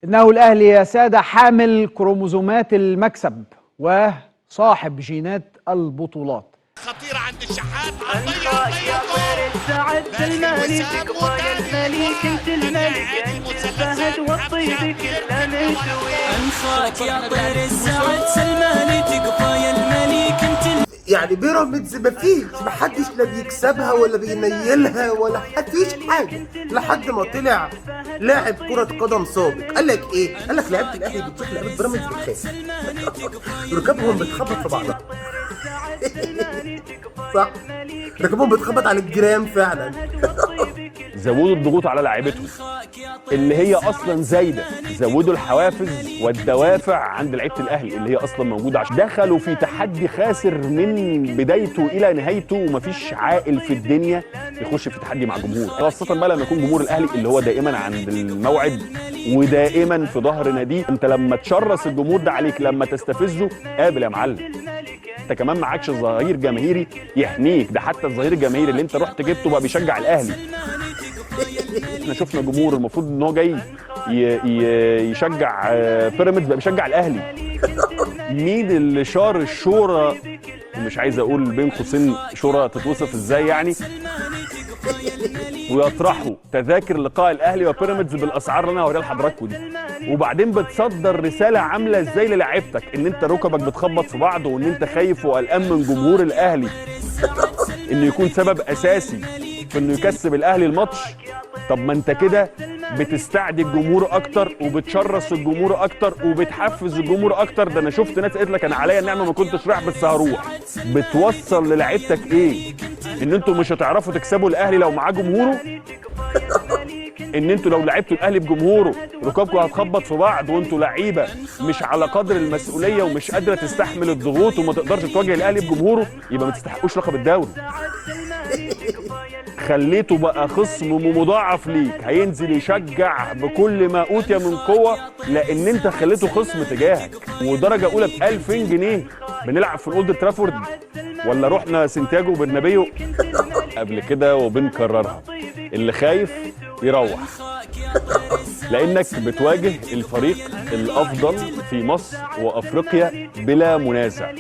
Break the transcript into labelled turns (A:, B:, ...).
A: إنه الأهلي يا سادة حامل كروموزومات المكسب وصاحب جينات البطولات.
B: خطيرة عند الشحات
C: يا طير السعد سلماني تقضى يا الملك انت الملك انت الفهد والطيب كله مشوي.
D: انفاك يا طير السعد سلماني تقضى يا الملك انت.
E: يعني بيراميدز ما حدش لا بيكسبها ولا بينيلها ولا فيش حاجه لحد ما طلع لاعب كرة قدم سابق. قال لك ايه؟ قال لك لعيبه الاهلي بتشوف لعيبه بيراميدز بتخاف ركابهم بتخبط في بعضها. صح، ركابهم بتخبط على الجيران فعلا.
F: زودوا الضغوط على لاعيبتهم اللي هي اصلا زايده، زودوا الحوافز والدوافع عند لعيبه الاهلي اللي هي اصلا موجوده، عشان دخلوا في تحدي خاسر من بدايته الى نهايته، ومفيش عاقل في الدنيا يخش في تحدي مع جمهور، خاصه بقى لما يكون جمهور الاهلي اللي هو دائما عند الموعد ودائما في ظهر ناديه. انت لما تشرس الجمهور ده عليك، لما تستفزه، قابل يا معلم. انت كمان معكش ظهير جماهيري يحميك، ده حتى الظهير الجماهيري اللي انت رحت جبته بقى بيشجع الاهلي. احنا شفنا جمهور المفروض ان هو جاي يشجع بيراميدز بقى بيشجع الاهلي. مين اللي شار الشورى، ومش عايز اقول بين قوسين شورى تتوصف ازاي يعني، ويطرحوا تذاكر لقاء الاهلي وبيراميدز بالاسعار اللي انا هوريها لحضراتكم دي، وبعدين بتصدر رساله عامله ازاي للاعيبتك ان انت ركبك بتخبط في بعض، وان انت خايف وقلقان من جمهور الاهلي انه يكون سبب اساسي في انه يكسب الاهلي الماتش. طب ما انت كده بتستعدي الجمهور اكتر وبتشرس الجمهور اكتر وبتحفز الجمهور اكتر. ده انا شفت ناس قالت لك انا عليا النعمه ما كنتش رايح بس هروح. بتوصل للاعيبتك ايه؟ ان انتوا مش هتعرفوا تكسبوا الاهلي لو معاه جمهوره، ان انتوا لو لعبتوا الاهلي بجمهوره ركابكم هتخبط في بعض، وانتوا لعيبه مش على قدر المسؤوليه ومش قادره تستحمل الضغوط وما تقدرش تواجه الاهلي بجمهوره، يبقى ما تستحقوش لقب الدوري. خليته بقى خصم مضاعف ليك، هينزل يشجع بكل ما اوتي من قوه، لان انت خليته خصم تجاهك. ودرجه اولى ب 2000 جنيه بنلعب في الاولد ترافورد ولا رحنا سانتياغو برنابيو قبل كده، وبنكررها. اللي خايف يروح، لانك بتواجه الفريق الافضل في مصر وافريقيا بلا منازع.